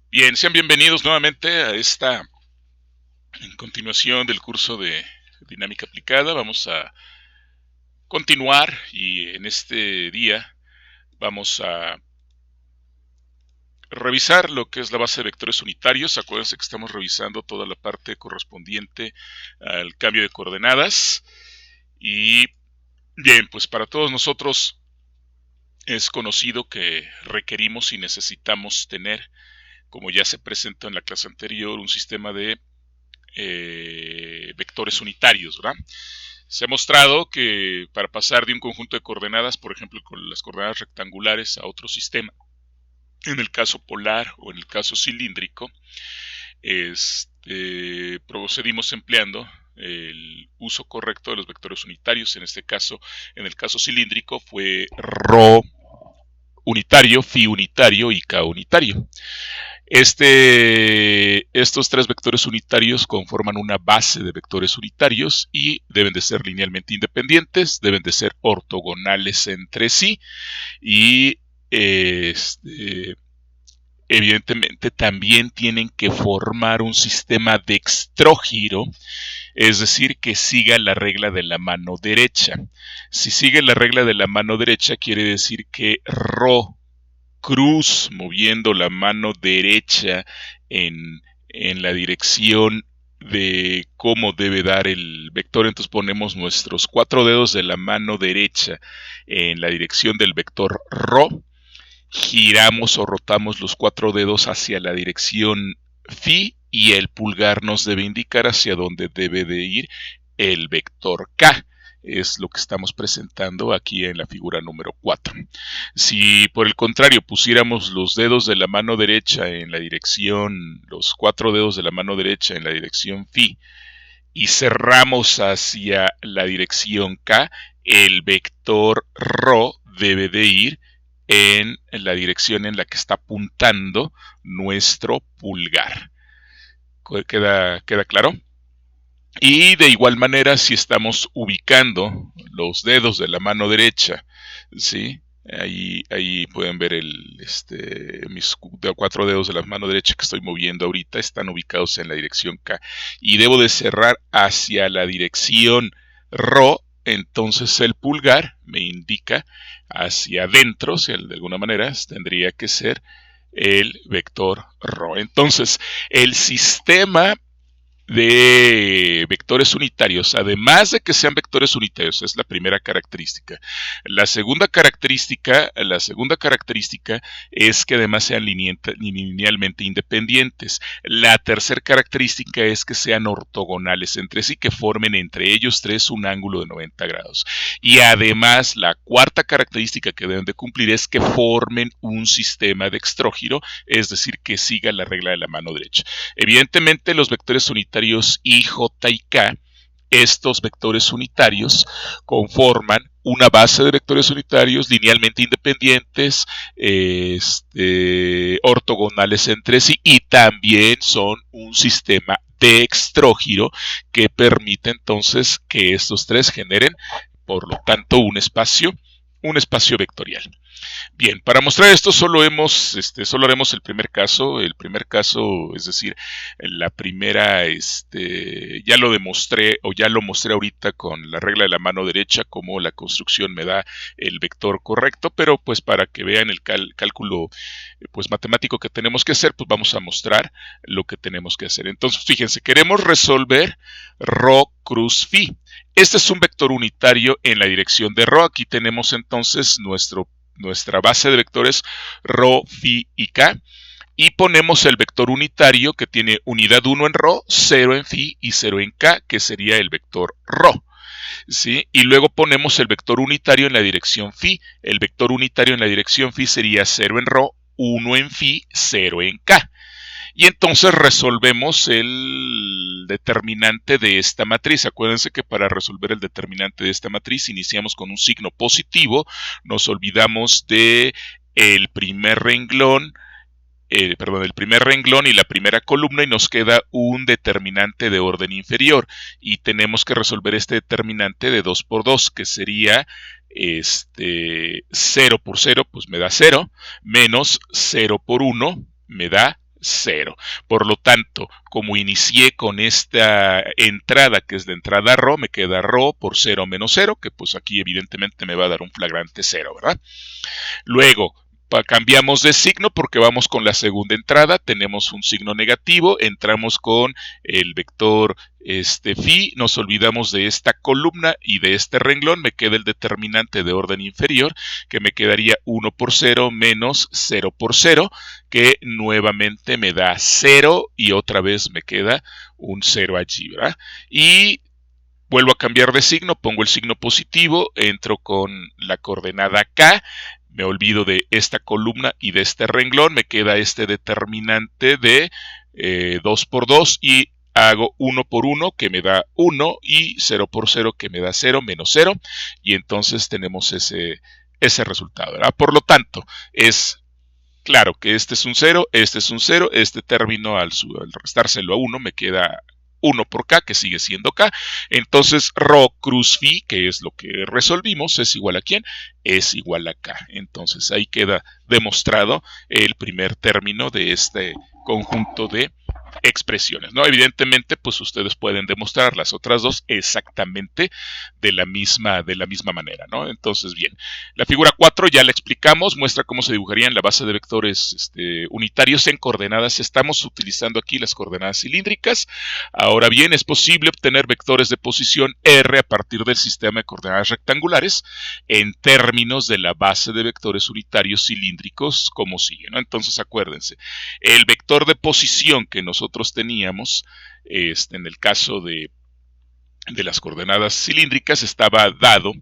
Bien, sean bienvenidos nuevamente a esta continuación del curso de dinámica aplicada. Vamos a continuar y en este día vamos a revisar lo que es la base de vectores unitarios. Acuérdense que estamos revisando toda la parte correspondiente al cambio de coordenadas. Y bien, pues para todos nosotros es conocido que requerimos y necesitamos tener, como ya se presentó en la clase anterior, un sistema de vectores unitarios, ¿verdad? Se ha mostrado que para pasar de un conjunto de coordenadas, por ejemplo, con las coordenadas rectangulares a otro sistema, en el caso polar o en el caso cilíndrico, procedimos empleando el uso correcto de los vectores unitarios. En este caso, en el caso cilíndrico, fue ρ unitario, phi unitario y k unitario. Estos tres vectores unitarios conforman una base de vectores unitarios y deben de ser linealmente independientes, deben de ser ortogonales entre sí y evidentemente también tienen que formar un sistema dextrógiro, es decir, que siga la regla de la mano derecha. Si sigue la regla de la mano derecha, quiere decir que ρ cruz moviendo la mano derecha en la dirección de cómo debe dar el vector. Entonces ponemos nuestros 4 dedos de la mano derecha en la dirección del vector ρ, giramos o rotamos los 4 dedos hacia la dirección phi y el pulgar nos debe indicar hacia dónde debe de ir el vector k. Es lo que estamos presentando aquí en la figura número 4. Si por el contrario pusiéramos los dedos de la mano derecha en la dirección, los 4 dedos de la mano derecha en la dirección phi y cerramos hacia la dirección k, el vector ρ debe de ir en la dirección en la que está apuntando nuestro pulgar. ¿Queda claro? Y de igual manera, si estamos ubicando los dedos de la mano derecha, ¿sí? Ahí pueden ver mis 4 dedos de la mano derecha que estoy moviendo ahorita, están ubicados en la dirección K. Y debo de cerrar hacia la dirección ρ, entonces el pulgar me indica hacia adentro, si de alguna manera tendría que ser el vector ρ. Entonces, el sistema de vectores unitarios, además de que sean vectores unitarios, es la primera característica. La segunda característica es que además sean linealmente independientes. La tercera característica es que sean ortogonales entre sí, que formen entre ellos tres un ángulo de 90 grados. Y además, la cuarta característica que deben de cumplir es que formen un sistema dextrógiro, es decir, que siga la regla de la mano derecha. Evidentemente, los vectores unitarios I, J y K, estos vectores unitarios conforman una base de vectores unitarios linealmente independientes, ortogonales entre sí, y también son un sistema dextrógiro que permite entonces que estos tres generen, por lo tanto, un espacio vectorial. Bien, para mostrar esto solo haremos el primer caso, es decir, la primera, ya lo demostré o ya lo mostré ahorita con la regla de la mano derecha, como la construcción me da el vector correcto, pero pues para que vean el cálculo pues matemático que tenemos que hacer, pues vamos a mostrar lo que tenemos que hacer. Entonces, fíjense, queremos resolver ρ cruz phi. Este es un vector unitario en la dirección de ρ. Aquí tenemos entonces nuestra base de vectores ρ, phi y k, y ponemos el vector unitario que tiene unidad 1 en ρ, 0 en phi y 0 en k, que sería el vector ρ. ¿Sí? Y luego ponemos el vector unitario en la dirección phi. El vector unitario en la dirección phi sería 0 en ρ, 1 en phi, 0 en k. Y entonces resolvemos el determinante de esta matriz. Acuérdense que para resolver el determinante de esta matriz iniciamos con un signo positivo, nos olvidamos de el primer renglón, el primer renglón y la primera columna, y nos queda un determinante de orden inferior. Y tenemos que resolver este determinante de 2 por 2, que sería 0 por 0, pues me da 0, menos 0 por 1 me da 0. Por lo tanto, como inicié con esta entrada, que es de entrada ρ, me queda ρ por 0 menos 0, que pues aquí evidentemente me va a dar un flagrante 0, ¿verdad? Luego, cambiamos de signo porque vamos con la segunda entrada, tenemos un signo negativo, entramos con el vector phi, nos olvidamos de esta columna y de este renglón, me queda el determinante de orden inferior, que me quedaría 1 por 0 menos 0 por 0, que nuevamente me da 0 y otra vez me queda un 0 allí, ¿verdad? Y vuelvo a cambiar de signo, pongo el signo positivo, entro con la coordenada K, me olvido de esta columna y de este renglón, me queda este determinante de 2 por 2 y hago 1 por 1 que me da 1 y 0 por 0 que me da 0 menos 0 y entonces tenemos ese resultado, ¿verdad? Por lo tanto, es claro que este es un 0, este es un 0, este término al restárselo a 1 me queda 1 por K, que sigue siendo K. Entonces, ρ cruz phi, que es lo que resolvimos, es igual a ¿quién? Es igual a K. Entonces, ahí queda demostrado el primer término de este conjunto de expresiones, ¿no? Evidentemente, pues ustedes pueden demostrar las otras dos exactamente de la misma manera, ¿no? Entonces, bien, la figura 4 ya la explicamos, muestra cómo se dibujarían la base de vectores unitarios en coordenadas. Estamos utilizando aquí las coordenadas cilíndricas. Ahora bien, es posible obtener vectores de posición R a partir del sistema de coordenadas rectangulares en términos de la base de vectores unitarios cilíndricos, como sigue, ¿no? Entonces, acuérdense, el vector de posición que nosotros teníamos, en el caso de las coordenadas cilíndricas, estaba dado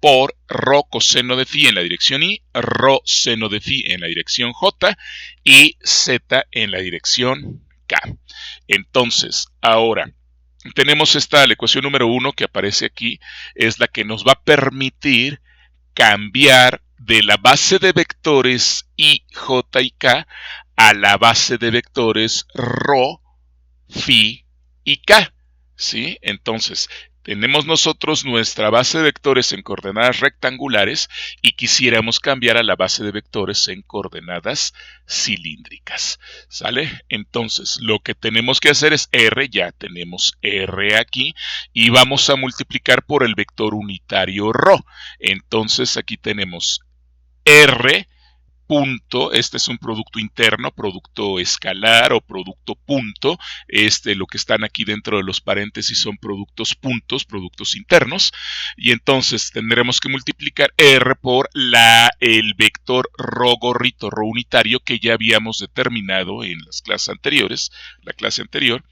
por ρ coseno de phi en la dirección y, ρ seno de phi en la dirección j y z en la dirección k. Entonces, ahora tenemos la ecuación número 1 que aparece aquí, es la que nos va a permitir cambiar de la base de vectores i, j y k a la base de vectores ρ, phi y k, ¿sí? Entonces, tenemos nosotros nuestra base de vectores en coordenadas rectangulares y quisiéramos cambiar a la base de vectores en coordenadas cilíndricas, ¿sale? Entonces, lo que tenemos que hacer es R, ya tenemos R aquí, y vamos a multiplicar por el vector unitario ρ. Entonces, aquí tenemos R punto, este es un producto interno, producto escalar o producto punto, lo que están aquí dentro de los paréntesis son productos puntos, productos internos, y entonces tendremos que multiplicar R por el vector ρ gorrito, ρ unitario, que ya habíamos determinado en las clases anteriores, la clase anterior,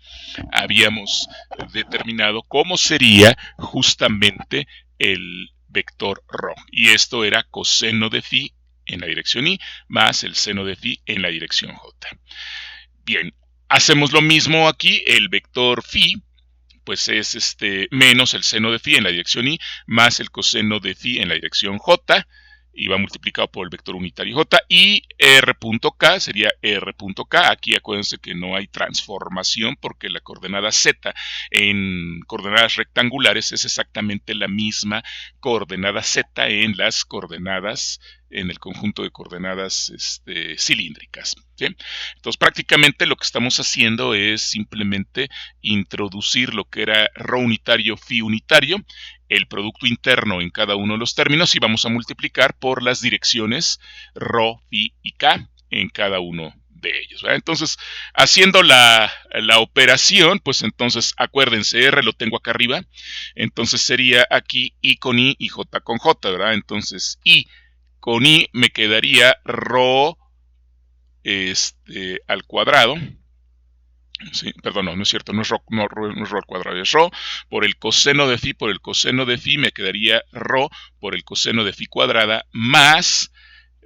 habíamos determinado cómo sería justamente el vector ρ, y esto era coseno de phi en la dirección i más el seno de phi en la dirección j. Bien, hacemos lo mismo aquí, el vector phi pues es menos el seno de phi en la dirección i más el coseno de phi en la dirección j, y va multiplicado por el vector unitario j, y r.k sería r.k. Aquí acuérdense que no hay transformación porque la coordenada z en coordenadas rectangulares es exactamente la misma coordenada z en las coordenadas, en el conjunto de coordenadas cilíndricas, ¿sí? Entonces prácticamente lo que estamos haciendo es simplemente introducir lo que era ρ unitario, phi unitario, el producto interno en cada uno de los términos, y vamos a multiplicar por las direcciones ρ, phi y k en cada uno de ellos, ¿verdad? Entonces, haciendo la operación, pues entonces acuérdense, R lo tengo acá arriba, entonces sería aquí I con I y J con J, ¿verdad? Entonces I con I me quedaría ρ al cuadrado. Sí, perdón, no es cierto, no es ρ al cuadrado, es ρ por el coseno de phi, me quedaría ρ por el coseno de phi cuadrada más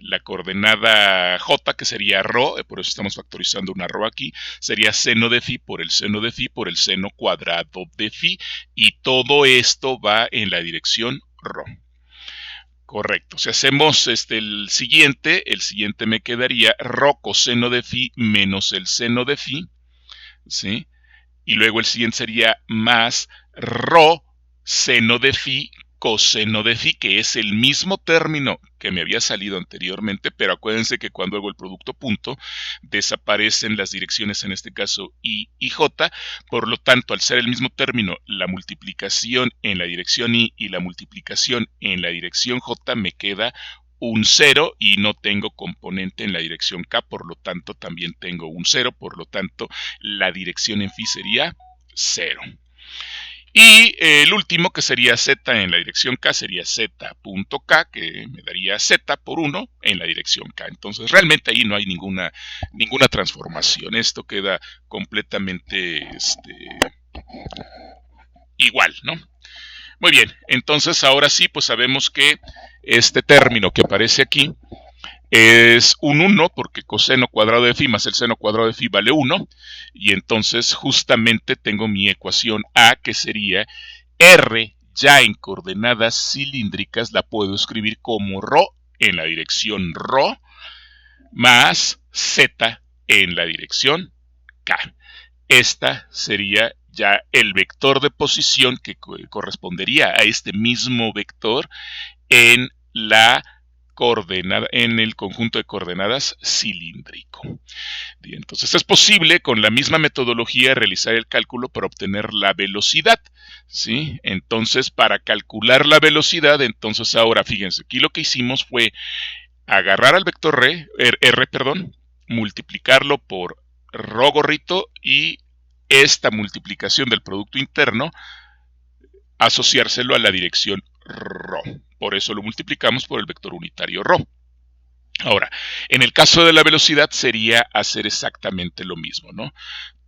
la coordenada j, que sería ρ, por eso estamos factorizando una ρ aquí, sería seno de phi por el seno de phi por el seno cuadrado de phi, y todo esto va en la dirección ρ. Correcto. Si hacemos el siguiente me quedaría ρ coseno de phi menos el seno de phi, ¿sí? Y luego el siguiente sería más ρ seno de phi coseno de phi, que es el mismo término que me había salido anteriormente, pero acuérdense que cuando hago el producto punto, desaparecen las direcciones, en este caso I y J, por lo tanto, al ser el mismo término, la multiplicación en la dirección I y la multiplicación en la dirección J me queda un 0 y no tengo componente en la dirección K, por lo tanto también tengo un 0, por lo tanto la dirección en phi sería 0. Y el último, que sería z en la dirección K, sería z.k, que me daría z por 1 en la dirección K. Entonces realmente ahí no hay ninguna transformación. Esto queda completamente igual, ¿no? Muy bien, entonces ahora sí, pues sabemos que este término que aparece aquí es un 1, porque coseno cuadrado de phi más el seno cuadrado de phi vale 1, y entonces justamente tengo mi ecuación A, que sería R ya en coordenadas cilíndricas, la puedo escribir como ρ en la dirección ρ, más z en la dirección K. Esta sería ya el vector de posición que correspondería a este mismo vector en la coordenada, en el conjunto de coordenadas cilíndrico. Bien, entonces es posible con la misma metodología realizar el cálculo para obtener la velocidad, ¿sí? Entonces, para calcular la velocidad, entonces ahora fíjense, aquí lo que hicimos fue agarrar al vector R, multiplicarlo por ρ gorrito y esta multiplicación del producto interno asociárselo a la dirección ρ. Por eso lo multiplicamos por el vector unitario ρ. Ahora, en el caso de la velocidad sería hacer exactamente lo mismo, ¿no?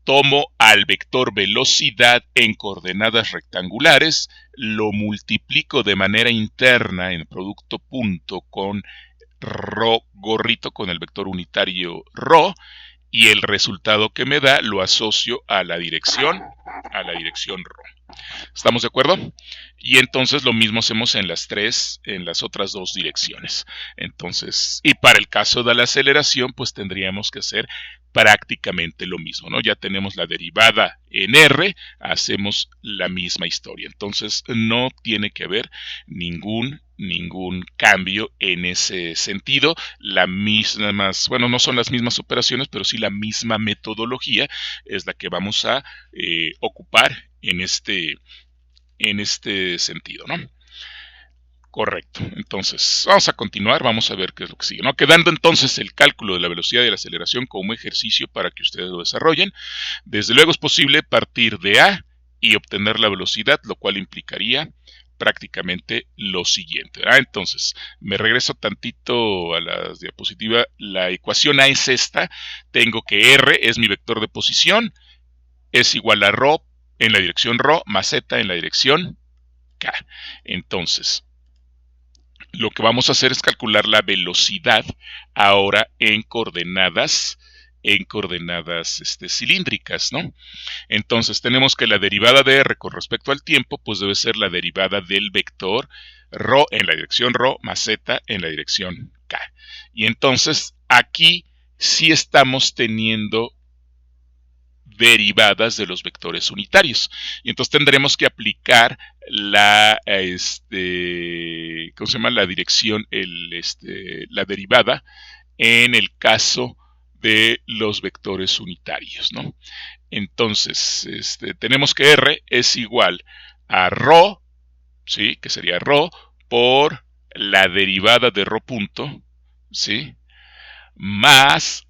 Tomo al vector velocidad en coordenadas rectangulares, lo multiplico de manera interna en producto punto con ρ gorrito, con el vector unitario ρ, y el resultado que me da lo asocio a la dirección ρ. ¿Estamos de acuerdo? Y entonces lo mismo hacemos en las otras dos direcciones. Entonces, y para el caso de la aceleración, pues tendríamos que hacer prácticamente lo mismo, ¿no? Ya tenemos la derivada en R, hacemos la misma historia. Entonces, no tiene que haber ningún cambio en ese sentido. Bueno, no son las mismas operaciones, pero sí la misma metodología es la que vamos a ocupar en este sentido, ¿no? Correcto. Entonces, vamos a continuar, vamos a ver qué es lo que sigue, ¿no? Quedando entonces el cálculo de la velocidad y la aceleración como ejercicio para que ustedes lo desarrollen. Desde luego es posible partir de A y obtener la velocidad, lo cual implicaría prácticamente lo siguiente, ¿verdad? Entonces, me regreso tantito a la diapositiva. La ecuación A es esta. Tengo que R es mi vector de posición, es igual a ρ en la dirección ρ más z en la dirección K. Entonces, lo que vamos a hacer es calcular la velocidad ahora en coordenadas cilíndricas, ¿no? Entonces tenemos que la derivada de R con respecto al tiempo, pues debe ser la derivada del vector ρ en la dirección ρ más z en la dirección K. Y entonces aquí sí estamos teniendo derivadas de los vectores unitarios. Y entonces tendremos que aplicar la, ¿cómo se llama? La dirección, la derivada en el caso de los vectores unitarios, ¿no? Entonces, tenemos que R es igual a ρ, ¿sí? Que sería ρ por la derivada de ρ punto, ¿sí? Más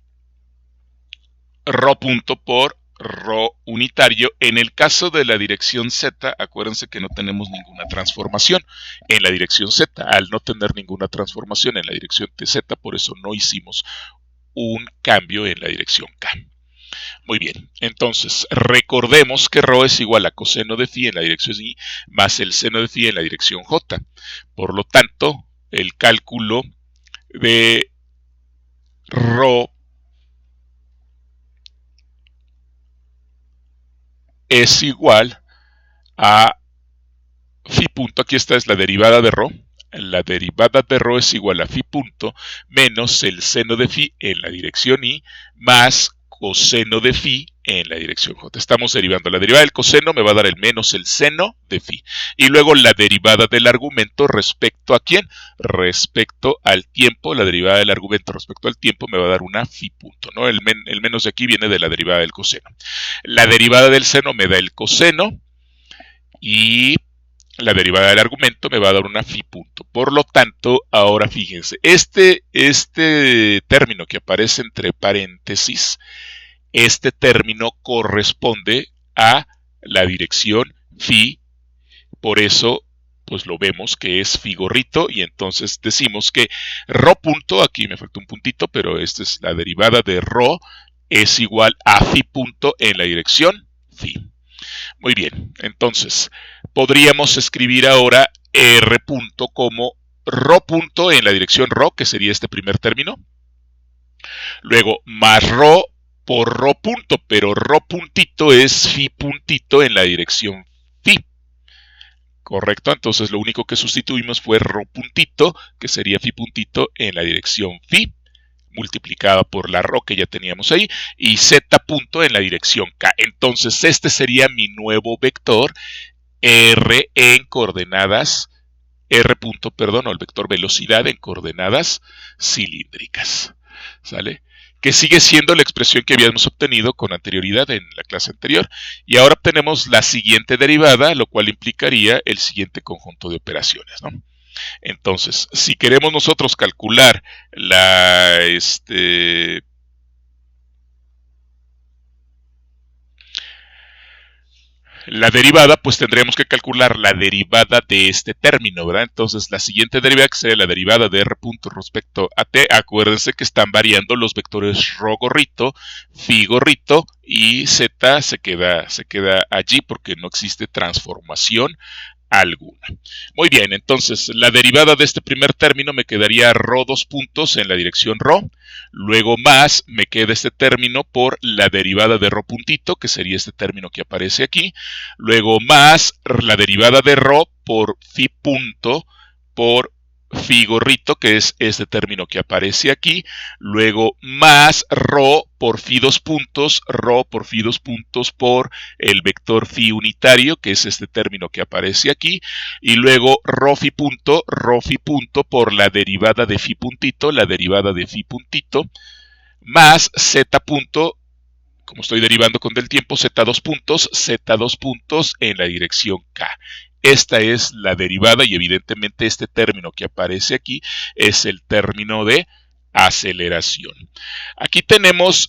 ρ punto por ρ unitario. En el caso de la dirección z, acuérdense que no tenemos ninguna transformación en la dirección z. Al no tener ninguna transformación en la dirección z, por eso no hicimos un cambio en la dirección k. Muy bien, entonces recordemos que ρ es igual a coseno de phi en la dirección y más el seno de phi en la dirección j. Por lo tanto, el cálculo de ρ es igual a phi punto, aquí esta es la derivada de ρ, la derivada de ρ es igual a phi punto menos el seno de phi en la dirección y más coseno de phi en la dirección j. Estamos derivando. La derivada del coseno me va a dar el menos el seno de phi. Y luego la derivada del argumento respecto a ¿quién? Respecto al tiempo. La derivada del argumento respecto al tiempo me va a dar una phi punto, ¿no? El menos de aquí viene de la derivada del coseno. La derivada del seno me da el coseno. Y la derivada del argumento me va a dar una phi punto. Por lo tanto, ahora fíjense, este término que aparece entre paréntesis, este término corresponde a la dirección phi, por eso pues lo vemos que es phi gorrito, y entonces decimos que rho punto, aquí me falta un puntito, pero esta es la derivada de rho, es igual a phi punto en la dirección phi. Muy bien, entonces podríamos escribir ahora r punto como rho punto en la dirección rho, que sería este primer término, luego más rho por rho punto, pero rho puntito es phi puntito en la dirección phi. Correcto, entonces lo único que sustituimos fue rho puntito, que sería phi puntito en la dirección phi, multiplicada por la rho que ya teníamos ahí, y z punto en la dirección k. Entonces este sería mi nuevo vector r en coordenadas, r punto, perdón, o el vector velocidad en coordenadas cilíndricas. ¿Sale? Que sigue siendo la expresión que habíamos obtenido con anterioridad en la clase anterior. Y ahora obtenemos la siguiente derivada, lo cual implicaría el siguiente conjunto de operaciones, ¿no? Entonces, si queremos nosotros calcular la derivada, pues tendremos que calcular la derivada de este término, ¿verdad? Entonces, la siguiente derivada, que sería la derivada de r punto respecto a t, acuérdense que están variando los vectores rho gorrito, phi gorrito, y z se queda allí porque no existe transformación alguna. Muy bien, entonces la derivada de este primer término me quedaría rho dos puntos en la dirección rho, luego más me queda este término por la derivada de rho puntito, que sería este término que aparece aquí, luego más la derivada de rho por phi punto por phi gorrito, que es este término que aparece aquí, luego más rho por phi dos puntos, rho por phi dos puntos por el vector phi unitario, que es este término que aparece aquí, y luego rho phi punto por la derivada de phi puntito, más z punto, como estoy derivando con del tiempo, z dos puntos en la dirección k. Esta es la derivada y evidentemente este término que aparece aquí es el término de aceleración. Aquí tenemos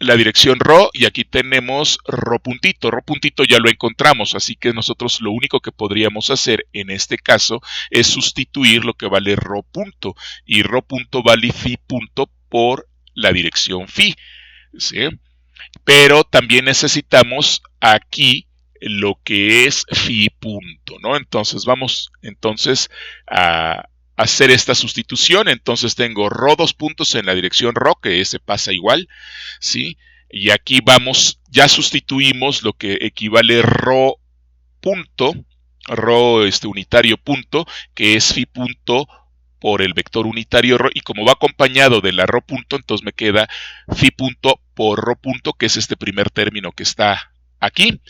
la dirección rho y aquí tenemos rho puntito. Rho puntito ya lo encontramos, así que nosotros lo único que podríamos hacer en este caso es sustituir lo que vale rho punto, y rho punto vale phi punto por la dirección phi, ¿sí? Pero también necesitamos aquí lo que es phi punto, ¿no? Entonces vamos a hacer esta sustitución. Entonces tengo rho dos puntos en la dirección rho, que ese pasa igual, ¿sí? Y aquí vamos, ya sustituimos lo que equivale rho punto, rho unitario punto, que es phi punto por el vector unitario rho, y como va acompañado de la rho punto, entonces me queda phi punto por rho punto, que es este primer término que está aquí.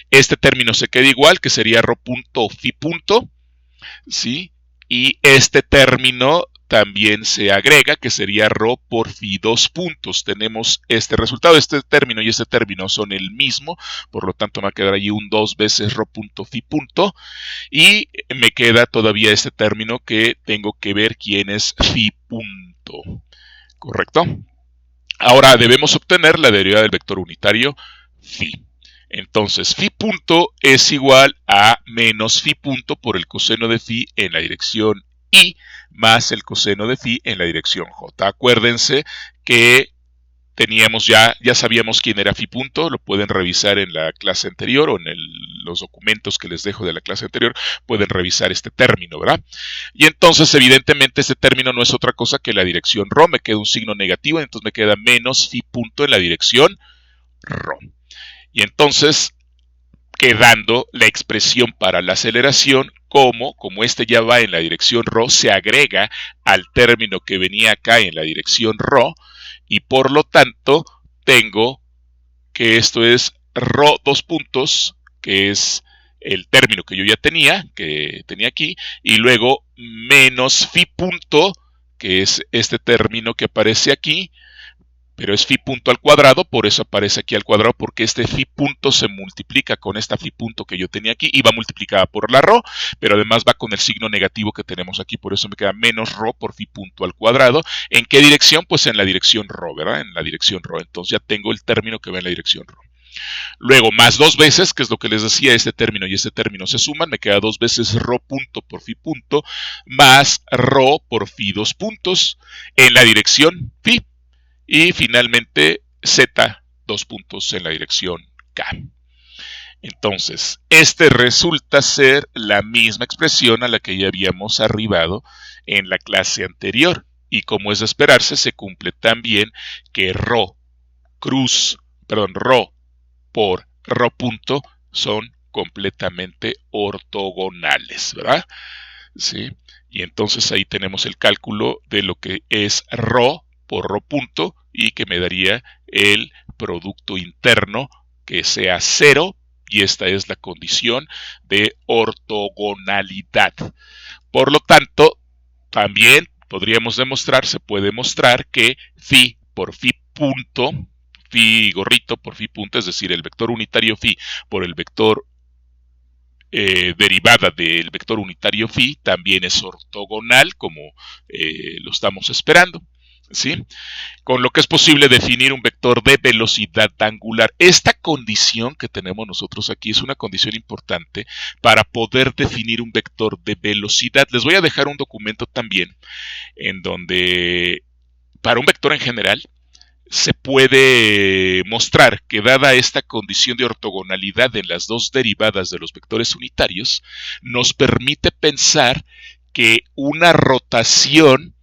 Este término se queda igual, que sería rho punto phi punto, ¿sí? Y este término también se agrega, que sería rho por phi dos puntos. Tenemos este resultado. Este término y este término son el mismo, por lo tanto me va a quedar allí un 2 veces rho punto phi punto. Y me queda todavía este término que tengo que ver quién es phi punto. ¿Correcto? Ahora debemos obtener la derivada del vector unitario phi. Entonces, phi punto es igual a menos phi punto por el coseno de phi en la dirección y más el coseno de phi en la dirección j. Acuérdense que teníamos ya sabíamos quién era phi punto, lo pueden revisar en la clase anterior o en los documentos que les dejo de la clase anterior, pueden revisar este término, ¿verdad? Y entonces evidentemente este término no es otra cosa que la dirección rho, me queda un signo negativo, entonces me queda menos phi punto en la dirección rho. Y entonces, quedando la expresión para la aceleración, como este ya va en la dirección rho, se agrega al término que venía acá en la dirección rho, y por lo tanto tengo que esto es rho dos puntos, que es el término que yo ya tenía, aquí, y luego menos phi punto, que es este término que aparece aquí, pero es phi punto al cuadrado, por eso aparece aquí al cuadrado, porque este phi punto se multiplica con esta phi punto que yo tenía aquí y va multiplicada por la rho, pero además va con el signo negativo que tenemos aquí, por eso me queda menos rho por phi punto al cuadrado. ¿En qué dirección? Pues en la dirección rho, ¿verdad? En la dirección rho, entonces ya tengo el término que va en la dirección rho. Luego, más dos veces, que es lo que les decía, este término y este término se suman, me queda dos veces rho punto por phi punto, más rho por phi dos puntos, en la dirección phi. Y finalmente Z, dos puntos en la dirección K. Entonces, este resulta ser la misma expresión a la que ya habíamos arribado en la clase anterior. Y como es de esperarse, se cumple también que rho por rho punto son completamente ortogonales, ¿verdad? ¿Sí? Y entonces ahí tenemos el cálculo de lo que es rho por rho punto y que me daría el producto interno que sea 0, y esta es la condición de ortogonalidad. Por lo tanto, también podríamos demostrar, se puede mostrar que phi por phi punto, phi gorrito por phi punto, es decir, el vector unitario phi por el vector derivada del vector unitario phi también es ortogonal, como lo estamos esperando, ¿sí? Con lo que es posible definir un vector de velocidad angular. Esta condición que tenemos nosotros aquí es una condición importante para poder definir un vector de velocidad. Les voy a dejar un documento también en donde, para un vector en general, se puede mostrar que dada esta condición de ortogonalidad en las dos derivadas de los vectores unitarios, nos permite pensar que una rotación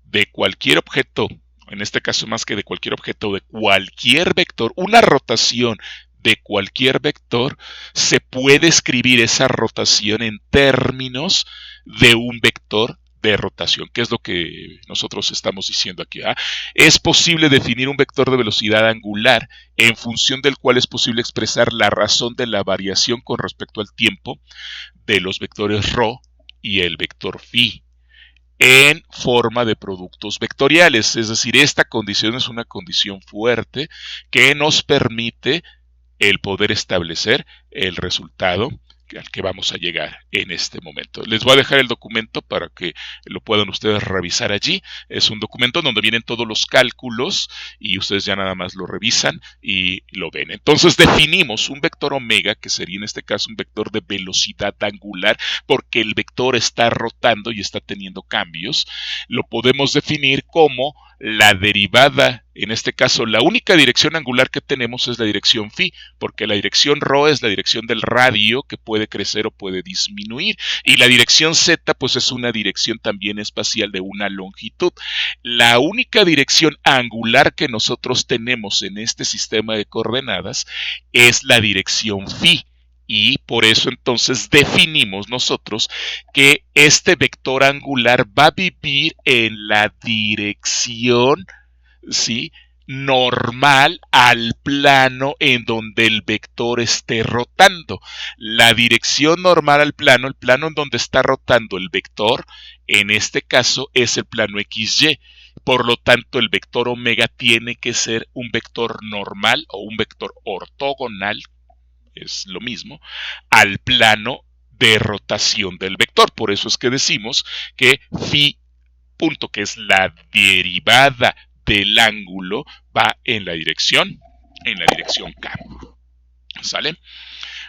de cualquier objeto, en este caso más que de cualquier objeto, de cualquier vector, una rotación de cualquier vector, se puede escribir esa rotación en términos de un vector de rotación, que es lo que nosotros estamos diciendo aquí. Es posible definir un vector de velocidad angular en función del cual es posible expresar la razón de la variación con respecto al tiempo de los vectores rho y el vector phi en forma de productos vectoriales. Es decir, esta condición es una condición fuerte que nos permite el poder establecer el resultado al que vamos a llegar en este momento. Les voy a dejar el documento para que lo puedan ustedes revisar allí. Es un documento donde vienen todos los cálculos y ustedes ya nada más lo revisan y lo ven. Entonces definimos un vector omega, que sería en este caso un vector de velocidad angular, porque el vector está rotando y está teniendo cambios. Lo podemos definir como la derivada, en este caso la única dirección angular que tenemos es la dirección phi, porque la dirección rho es la dirección del radio que puede crecer o puede disminuir, y la dirección z pues es una dirección también espacial de una longitud. La única dirección angular que nosotros tenemos en este sistema de coordenadas es la dirección phi. Y por eso entonces definimos nosotros que este vector angular va a vivir en la dirección, ¿sí?, normal al plano en donde el vector esté rotando. La dirección normal al plano, el plano en donde está rotando el vector, en este caso es el plano XY. Por lo tanto, el vector omega tiene que ser un vector normal o un vector ortogonal, es lo mismo, al plano de rotación del vector. Por eso es que decimos que phi punto, que es la derivada del ángulo, va en la dirección K. ¿Sale?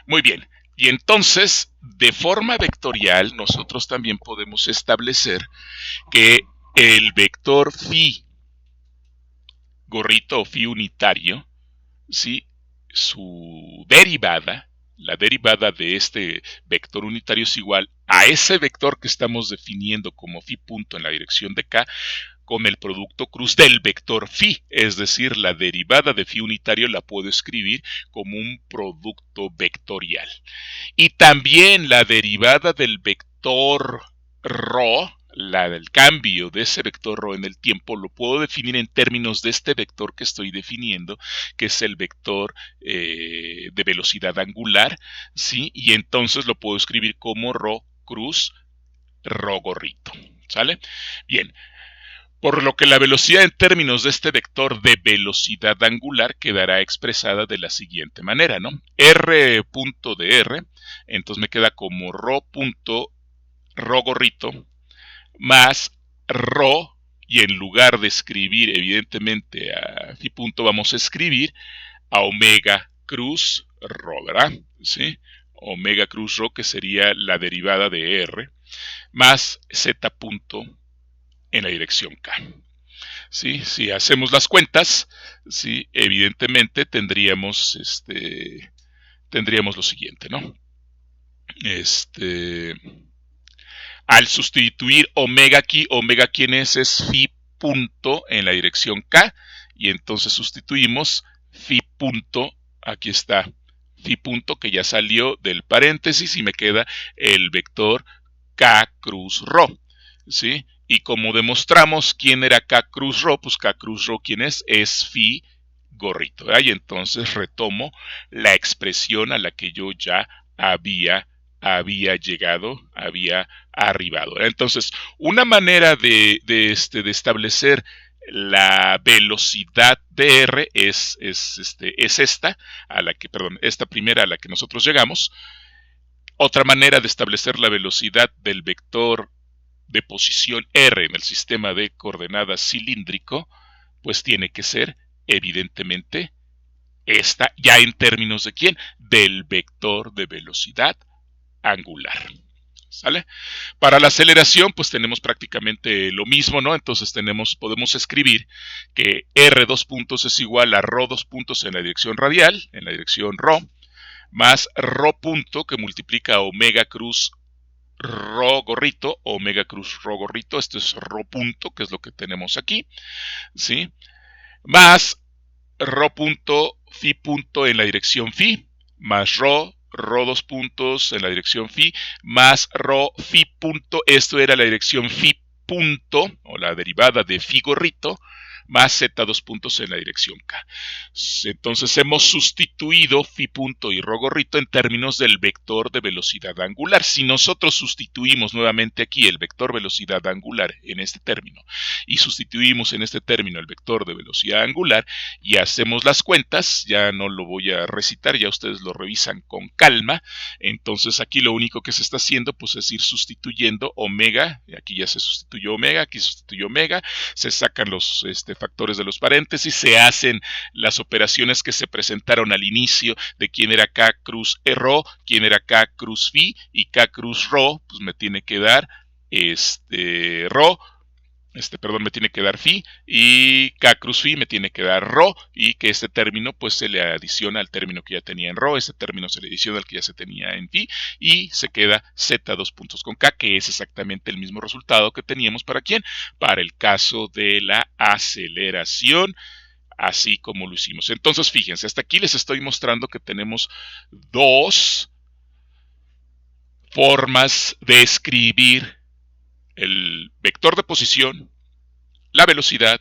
Muy bien. Y entonces, de forma vectorial, nosotros también podemos establecer que el vector phi gorrito o phi unitario, ¿sí?, su derivada, la derivada de este vector unitario es igual a ese vector que estamos definiendo como phi punto en la dirección de K con el producto cruz del vector phi, es decir, la derivada de phi unitario la puedo escribir como un producto vectorial. Y también la derivada del vector rho, el cambio de ese vector ρ en el tiempo lo puedo definir en términos de este vector que estoy definiendo, que es el vector de velocidad angular, ¿sí? Y entonces lo puedo escribir como ρ cruz ρ gorrito, ¿sale? Bien. Por lo que la velocidad en términos de este vector de velocidad angular quedará expresada de la siguiente manera, ¿no? R punto de R, entonces me queda como ρ punto ρ gorrito más ρ, y en lugar de escribir evidentemente a phi punto vamos a escribir a omega cruz ρ, ¿verdad? ¿Sí? Omega cruz ρ, que sería la derivada de R, más z punto en la dirección K. ¿Sí? Si hacemos las cuentas, ¿sí? Evidentemente tendríamos lo siguiente, ¿no? Al sustituir omega aquí es phi punto en la dirección K, y entonces sustituimos phi punto, aquí está, phi punto que ya salió del paréntesis y me queda el vector K cruz ρ, ¿sí? Y como demostramos quién era K cruz ρ, pues K cruz ρ, ¿quién es? Es phi gorrito, ¿verdad? Y entonces retomo la expresión a la que yo ya había llegado, había arribado. Entonces, una manera de establecer la velocidad de R es esta, esta primera a la que nosotros llegamos. Otra manera de establecer la velocidad del vector de posición R en el sistema de coordenadas cilíndrico, pues tiene que ser, evidentemente, esta, ya en términos de ¿quién? Del vector de velocidad angular. ¿Sale? Para la aceleración, pues tenemos prácticamente lo mismo, ¿no? Entonces podemos escribir que R dos puntos es igual a ρ dos puntos en la dirección radial, en la dirección ρ, más ρ punto que multiplica omega cruz ρ gorrito, omega cruz ρ gorrito, esto es ρ punto, que es lo que tenemos aquí, ¿sí? Más ρ punto phi punto en la dirección phi, más ρ dos puntos en la dirección phi, más ρ phi punto, esto era la dirección phi punto, o la derivada de phi gorrito, más z dos puntos en la dirección K. Entonces hemos sustituido phi punto y ρ gorrito en términos del vector de velocidad angular. Si nosotros sustituimos nuevamente aquí el vector velocidad angular en este término y sustituimos en este término el vector de velocidad angular y hacemos las cuentas, ya no lo voy a recitar, ya ustedes lo revisan con calma. Entonces aquí lo único que se está haciendo pues es ir sustituyendo omega, aquí ya se sustituyó omega, aquí se sustituyó omega, se sacan los factores de los paréntesis, se hacen las operaciones que se presentaron al inicio de quién era K cruz ρ, quién era K cruz phi, y K cruz ρ, pues me tiene que dar ρ, me tiene que dar phi, y K cruz phi me tiene que dar ρ, y que este término pues se le adiciona al término que ya tenía en ρ, este término se le adiciona al que ya se tenía en phi, y se queda z dos puntos con K, que es exactamente el mismo resultado que teníamos para ¿quién? Para el caso de la aceleración, así como lo hicimos. Entonces, fíjense, hasta aquí les estoy mostrando que tenemos dos formas de escribir el vector de posición, la velocidad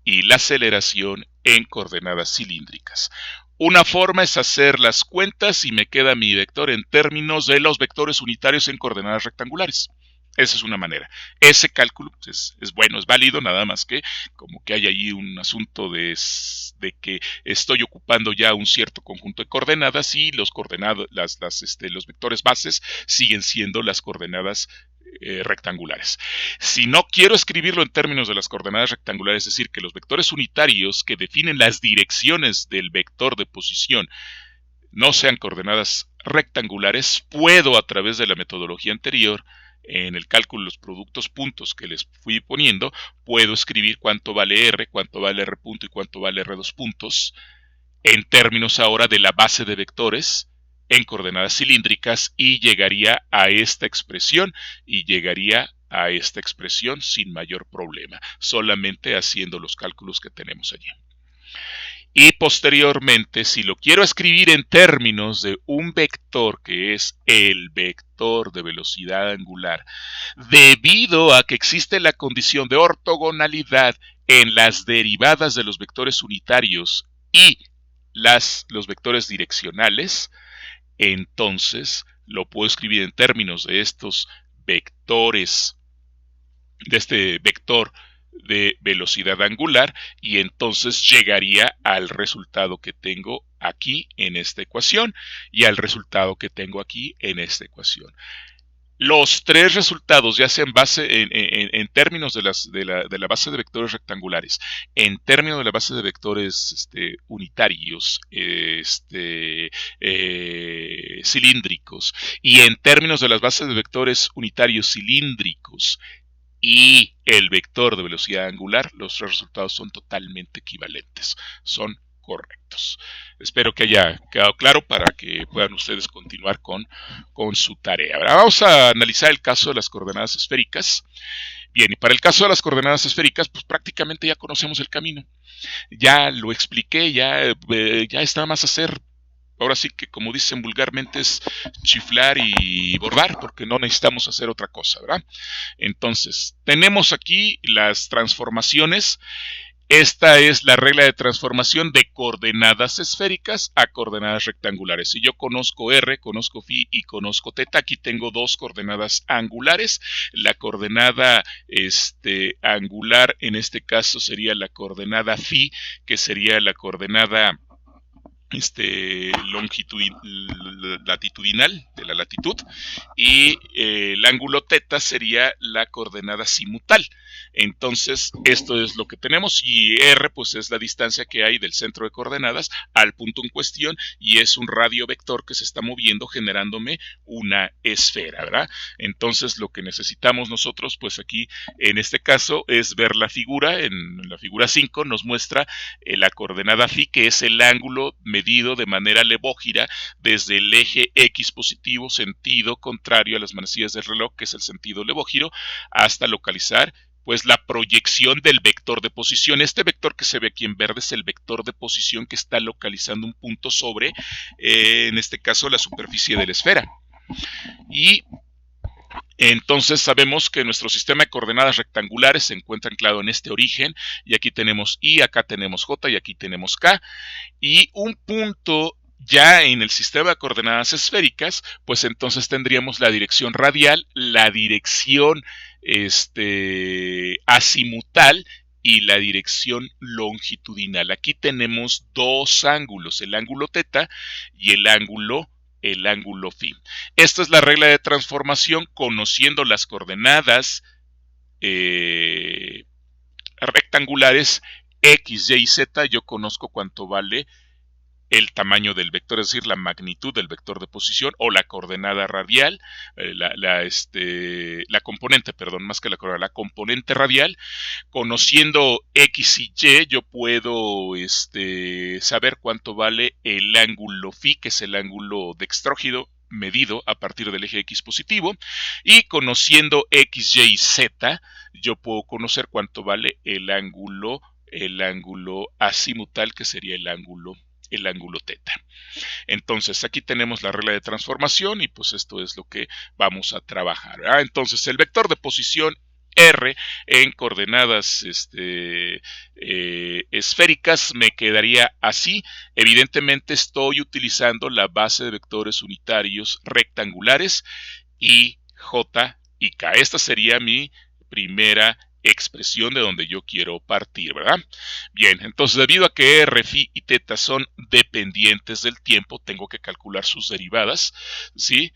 y la aceleración en coordenadas cilíndricas. Una forma es hacer las cuentas y me queda mi vector en términos de los vectores unitarios en coordenadas rectangulares. Esa es una manera. Ese cálculo pues, es bueno, es válido, nada más que como que hay ahí un asunto de que estoy ocupando ya un cierto conjunto de coordenadas y los vectores bases siguen siendo las coordenadas rectangulares. Si no quiero escribirlo en términos de las coordenadas rectangulares, es decir, que los vectores unitarios que definen las direcciones del vector de posición no sean coordenadas rectangulares, puedo a través de la metodología anterior, en el cálculo de los productos puntos que les fui poniendo, puedo escribir cuánto vale R, cuánto vale R punto y cuánto vale R dos puntos, en términos ahora de la base de vectores en coordenadas cilíndricas, y llegaría a esta expresión sin mayor problema, solamente haciendo los cálculos que tenemos allí. Y posteriormente, si lo quiero escribir en términos de un vector que es el vector de velocidad angular, debido a que existe la condición de ortogonalidad en las derivadas de los vectores unitarios y los vectores direccionales, entonces lo puedo escribir en términos de estos vectores, de este vector de velocidad angular, y entonces llegaría al resultado que tengo aquí en esta ecuación y al resultado que tengo aquí en esta ecuación. Los tres resultados, ya sea en términos de la base de vectores rectangulares, en términos de la base de vectores unitarios, cilíndricos, y en términos de las bases de vectores unitarios cilíndricos y el vector de velocidad angular, los tres resultados son totalmente equivalentes, son correctos. Espero que haya quedado claro para que puedan ustedes continuar con su tarea. Ahora vamos a analizar el caso de las coordenadas esféricas. Bien, y para el caso de las coordenadas esféricas, pues prácticamente ya conocemos el camino. Ya lo expliqué, ya es nada más hacer. Ahora sí que, como dicen vulgarmente, es chiflar y bordar, porque no necesitamos hacer otra cosa, ¿verdad? Entonces, tenemos aquí las transformaciones. Esta es la regla de transformación de coordenadas esféricas a coordenadas rectangulares. Si yo conozco R, conozco Φ y conozco θ, aquí tengo dos coordenadas angulares. La coordenada angular en este caso sería la coordenada Φ, que sería la coordenada latitudinal de la latitud, y el ángulo θ sería la coordenada zimutal. Entonces esto es lo que tenemos, y R pues es la distancia que hay del centro de coordenadas al punto en cuestión, y es un radio vector que se está moviendo generándome una esfera, ¿verdad? Entonces lo que necesitamos nosotros pues aquí en este caso es ver la figura. En la figura 5 nos muestra la coordenada Φ, que es el ángulo medido de manera levógira desde el eje X positivo, sentido contrario a las manecillas del reloj, que es el sentido levógiro, hasta localizar pues la proyección del vector de posición. Este vector que se ve aquí en verde es el vector de posición que está localizando un punto sobre, en este caso, la superficie de la esfera. Y entonces sabemos que nuestro sistema de coordenadas rectangulares se encuentra anclado en este origen, y aquí tenemos I, acá tenemos J y aquí tenemos K, y un punto ya en el sistema de coordenadas esféricas, pues entonces tendríamos la dirección radial, la dirección azimutal y la dirección longitudinal. Aquí tenemos dos ángulos, el ángulo θ y el ángulo Φ. Esta es la regla de transformación conociendo las coordenadas rectangulares X, Y y Z. Yo conozco cuánto vale el tamaño del vector, es decir, la magnitud del vector de posición, o la coordenada radial, la componente, perdón, más que la coordenada, la componente radial. Conociendo X y Y, yo puedo saber cuánto vale el ángulo Φ, que es el ángulo dextrógido medido a partir del eje X positivo, y conociendo X, Y y Z, yo puedo conocer cuánto vale el ángulo azimutal, que sería el ángulo θ. Entonces aquí tenemos la regla de transformación, y pues esto es lo que vamos a trabajar, ¿verdad? Entonces el vector de posición R en coordenadas esféricas me quedaría así. Evidentemente estoy utilizando la base de vectores unitarios rectangulares I, J y K. Esta sería mi primera expresión de donde yo quiero partir, ¿verdad? Bien, entonces debido a que R, Φ y θ son dependientes del tiempo, tengo que calcular sus derivadas, ¿sí?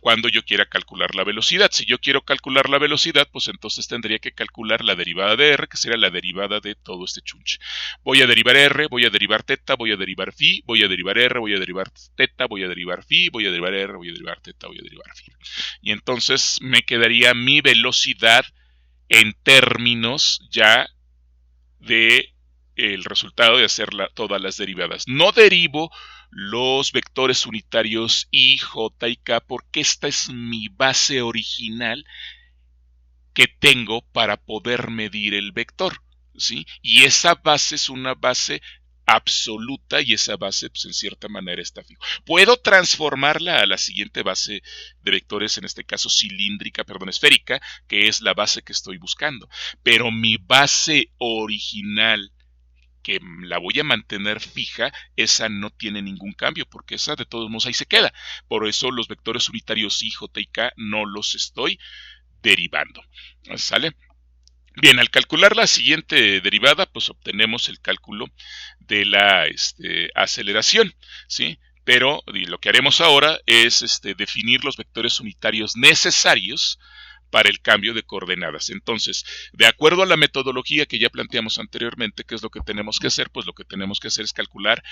Cuando yo quiera calcular la velocidad. Si yo quiero calcular la velocidad, pues entonces tendría que calcular la derivada de R, que sería la derivada de todo este chunche. Voy a derivar R, voy a derivar θ, voy a derivar Φ, voy a derivar R, voy a derivar θ, voy a derivar Φ, voy a derivar R, voy a derivar θ, voy a derivar Φ. Y entonces me quedaría mi velocidad en términos ya de el resultado de hacer todas las derivadas. No derivo los vectores unitarios I, J y K porque esta es mi base original que tengo para poder medir el vector, ¿sí? Y esa base es una base absoluta y esa base pues en cierta manera está fijo. Puedo transformarla a la siguiente base de vectores, en este caso cilíndrica, perdón, esférica, que es la base que estoy buscando, pero mi base original, que la voy a mantener fija, esa no tiene ningún cambio, porque esa de todos modos ahí se queda. Por eso los vectores unitarios I, J y K no los estoy derivando. ¿Sale? Bien, al calcular la siguiente derivada, pues obtenemos el cálculo de la aceleración, ¿sí? Pero lo que haremos ahora es definir los vectores unitarios necesarios para el cambio de coordenadas. Entonces, de acuerdo a la metodología que ya planteamos anteriormente, ¿qué es lo que tenemos que hacer? Pues lo que tenemos que hacer es calcular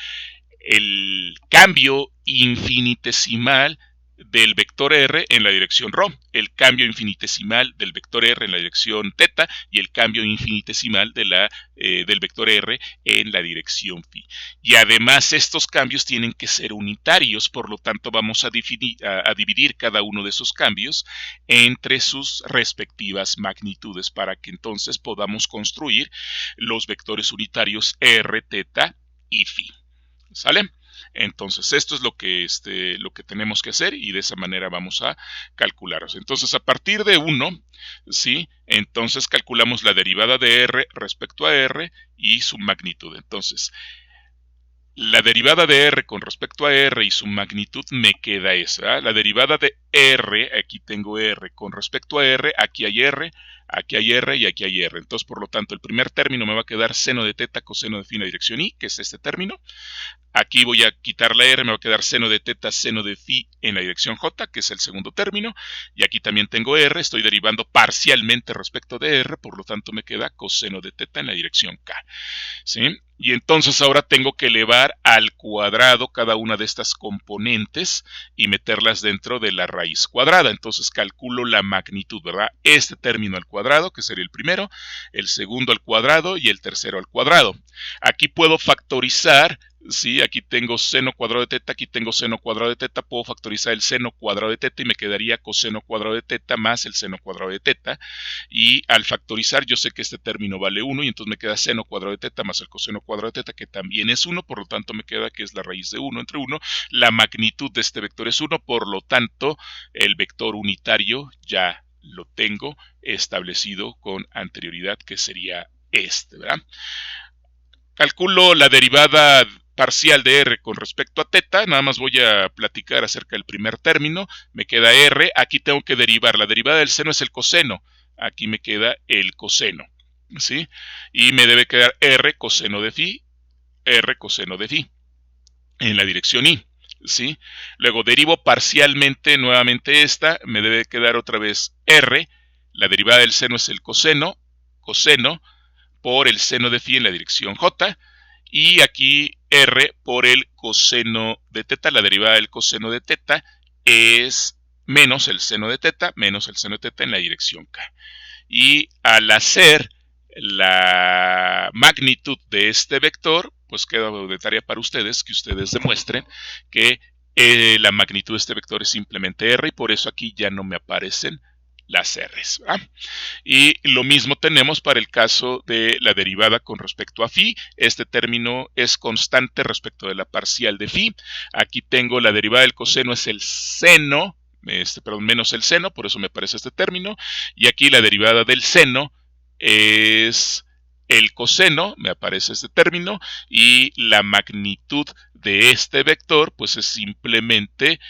el cambio infinitesimal del vector r en la dirección ρ, el cambio infinitesimal del vector r en la dirección θ y el cambio infinitesimal del vector r en la dirección φ. Y además estos cambios tienen que ser unitarios, por lo tanto vamos a dividir cada uno de esos cambios entre sus respectivas magnitudes para que entonces podamos construir los vectores unitarios r, θ y φ. ¿Sale? Entonces esto es lo que tenemos que hacer y de esa manera vamos a calcularlos. Entonces a partir de 1, ¿sí? Entonces calculamos la derivada de r respecto a r y su magnitud. Entonces la derivada de r con respecto a r y su magnitud me queda esa. La derivada de r, aquí tengo r, con respecto a r, aquí hay r, aquí hay r y aquí hay r. Entonces, por lo tanto, el primer término me va a quedar seno de θ coseno de φ en la dirección y, que es este término. Aquí voy a quitar la r, me va a quedar seno de θ, seno de φ en la dirección j, que es el segundo término. Y aquí también tengo r, estoy derivando parcialmente respecto de r, por lo tanto me queda coseno de θ en la dirección k. ¿Sí? Y entonces ahora tengo que elevar al cuadrado cada una de estas componentes y meterlas dentro de la raíz cuadrada. Entonces calculo la magnitud, ¿verdad? Este término al cuadrado, que sería el primero, el segundo al cuadrado y el tercero al cuadrado. Aquí puedo factorizar, ¿sí? Aquí tengo seno cuadrado de θ, aquí tengo seno cuadrado de θ, puedo factorizar el seno cuadrado de θ y me quedaría coseno cuadrado de θ más el seno cuadrado de θ. Y al factorizar yo sé que este término vale 1 y entonces me queda seno cuadrado de θ más el coseno cuadrado de θ, que también es 1, por lo tanto me queda que es la raíz de 1 entre 1. La magnitud de este vector es 1, por lo tanto el vector unitario ya lo tengo establecido con anterioridad, que sería este, ¿verdad? Calculo la derivada parcial de r con respecto a θ, nada más voy a platicar acerca del primer término, me queda r, aquí tengo que derivar, la derivada del seno es el coseno, aquí me queda el coseno, ¿sí? Y me debe quedar r coseno de φ, en la dirección y, ¿sí? Luego derivo parcialmente nuevamente esta, me debe quedar otra vez r, la derivada del seno es el coseno, por el seno de φ en la dirección j, y aquí r por el coseno de θ, la derivada del coseno de θ es menos el seno de θ, en la dirección k. Y al hacer la magnitud de este vector, pues queda de tarea para ustedes que ustedes demuestren que la magnitud de este vector es simplemente r y por eso aquí ya no me aparecen las r's, ¿verdad? Y lo mismo tenemos para el caso de la derivada con respecto a φ. Este término es constante respecto de la parcial de φ. Aquí tengo la derivada del coseno es el seno, menos el seno, por eso me aparece este término. Y aquí la derivada del seno es el coseno, me aparece este término. Y la magnitud de este vector, pues es simplemente